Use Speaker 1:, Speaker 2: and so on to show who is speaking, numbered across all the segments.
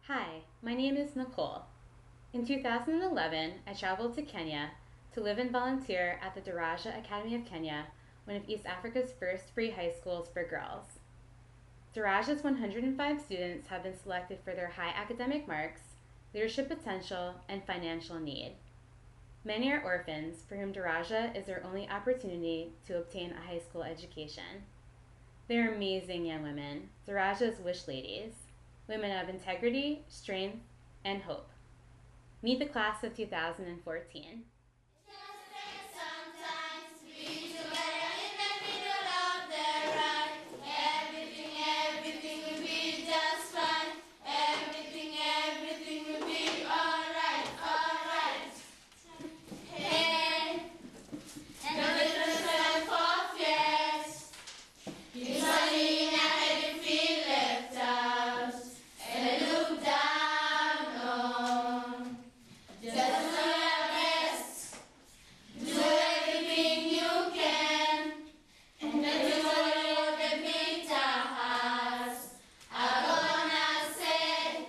Speaker 1: Hi, my name is Nicole. In 2011, I traveled to Kenya to live and volunteer at the Daraja Academy of Kenya, one of East Africa's first free high schools for girls. Daraja's 105 students have been selected for their high academic marks, leadership potential, and financial need. Many are orphans for whom Daraja is their only opportunity to obtain a high school education. They are amazing young women, Daraja's wish ladies, women of integrity, strength, and hope. Meet the class of 2014.
Speaker 2: Sometimes be together in the middle of the ride. Everything will be just fine. Everything will be alright, alright. Hey, and don't let yourself off, yes. You suddenly ahead and feel left out. And look down on. Just do your best. Do everything you can. And everybody on the meter has are gonna say.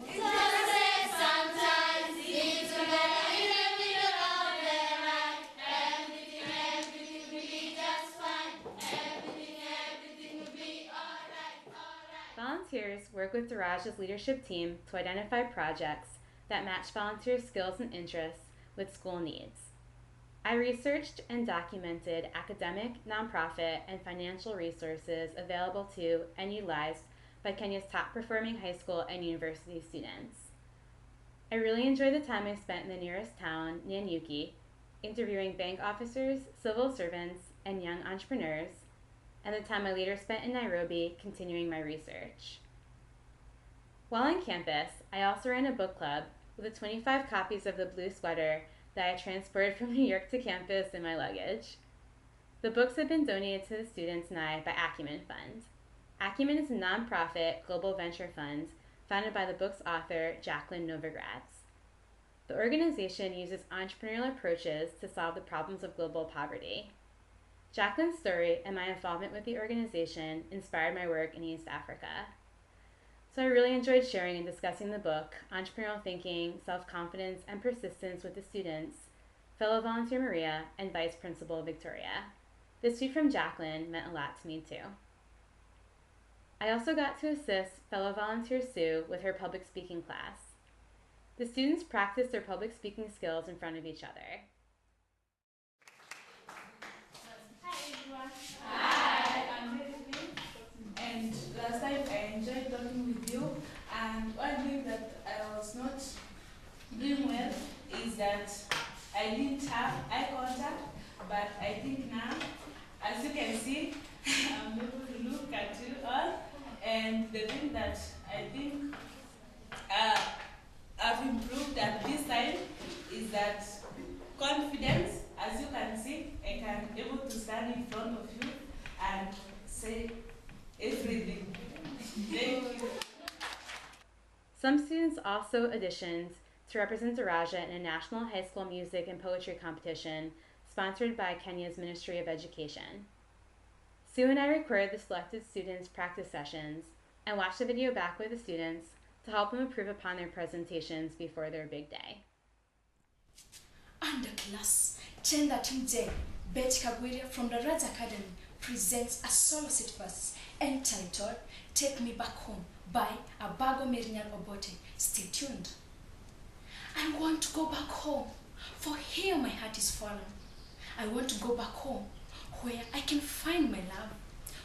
Speaker 2: Just say sometimes it's together in the middle of the night. Everything will be just fine. Everything will be alright, alright.
Speaker 1: Volunteers work with Daraja's leadership team to identify projects that match volunteers' skills and interests with school needs. I researched and documented academic, nonprofit, and financial resources available to and utilized by Kenya's top performing high school and university students. I really enjoyed the time I spent in the nearest town, Nanyuki, interviewing bank officers, civil servants, and young entrepreneurs, and the time I later spent in Nairobi continuing my research. While on campus, I also ran a book club with 25 copies of The Blue Sweater that I transported from New York to campus in my luggage. The books have been donated to the students and I by Acumen Fund. Acumen is a nonprofit global venture fund founded by the book's author, Jacqueline Novogratz. The organization uses entrepreneurial approaches to solve the problems of global poverty. Jacqueline's story and my involvement with the organization inspired my work in East Africa. So I really enjoyed sharing and discussing the book, Entrepreneurial Thinking, Self-Confidence, and Persistence with the students, fellow volunteer Maria, and Vice Principal Victoria. This tweet from Jacqueline meant a lot to me too. I also got to assist fellow volunteer Sue with her public speaking class. The students practiced their public speaking skills in front of each other.
Speaker 3: Hi everyone. Hi. I'm Melvin. And last time I enjoyed talking with you. And one thing that I was not doing well is that I didn't have eye contact. But I think now, as you can see, I'm able to look at you all. And the thing that I think I've improved at this time is that confidence. As you can see, I can able to stand in front of you and say everything. Thank you.
Speaker 1: Some students also auditioned to represent Daraja in a national high school music and poetry competition sponsored by Kenya's Ministry of Education. Sue and I recorded the selected students' practice sessions and watched the video back with the students to help them improve upon their presentations before their big day.
Speaker 4: Underclass 1013J, Betty Kagwiria from the Daraja Academy presents a solo set verse entitled Take Me Back Home by Abago Merinyal Obote. Stay tuned. I want to go back home, for here my heart is fallen. I want to go back home, where I can find my love,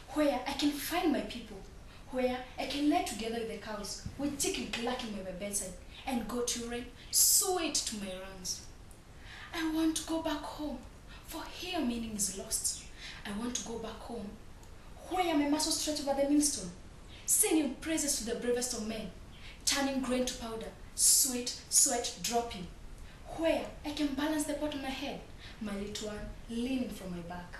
Speaker 4: where I can find my people, where I can lay together with the cows, with chicken clucking by my bedside, and go to rain sweet to my lungs. I want to go back home, for here meaning is lost. I want to go back home, where my muscles stretch over the millstone, singing praises to the bravest of men, turning grain to powder, sweet sweat dropping, where I can balance the pot on my head, my little one leaning from my back.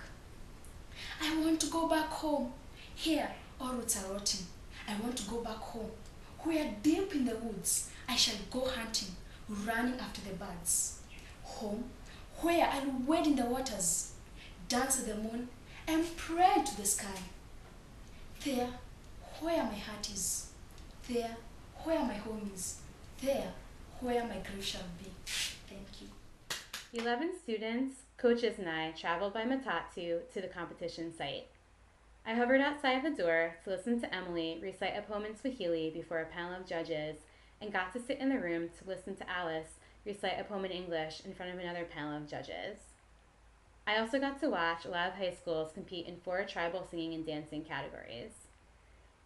Speaker 4: I want to go back home, here all roots are rotting. I want to go back home, where deep in the woods I shall go hunting, running after the birds. Home, where I'll wade in the waters, dance at the moon, and pray to the sky. There, where my heart is, there Where my home is, there where my grave shall be. Thank you.
Speaker 1: 11 students, coaches, and I traveled by Matatu to the competition site. I hovered outside the door to listen to Emily recite a poem in Swahili before a panel of judges and got to sit in the room to listen to Alice recite a poem in English in front of another panel of judges. I also got to watch a lot of high schools compete in 4 tribal singing and dancing categories.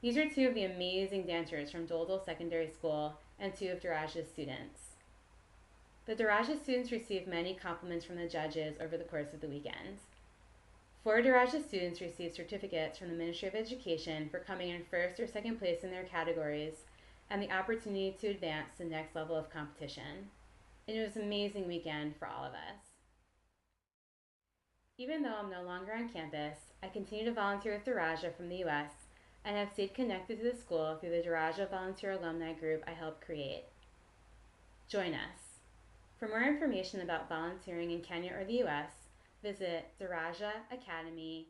Speaker 1: These are 2 of the amazing dancers from Doldal Secondary School and 2 of Daraja's students. The Daraja students received many compliments from the judges over the course of the weekend. 4 Daraja students received certificates from the Ministry of Education for coming in 1st or 2nd place in their categories and the opportunity to advance to the next level of competition. And it was an amazing weekend for all of us. Even though I'm no longer on campus, I continue to volunteer with Daraja from the US and have stayed connected to the school through the Daraja Volunteer Alumni Group I helped create. Join us. For more information about volunteering in Kenya or the US, visit darajaacademy.org.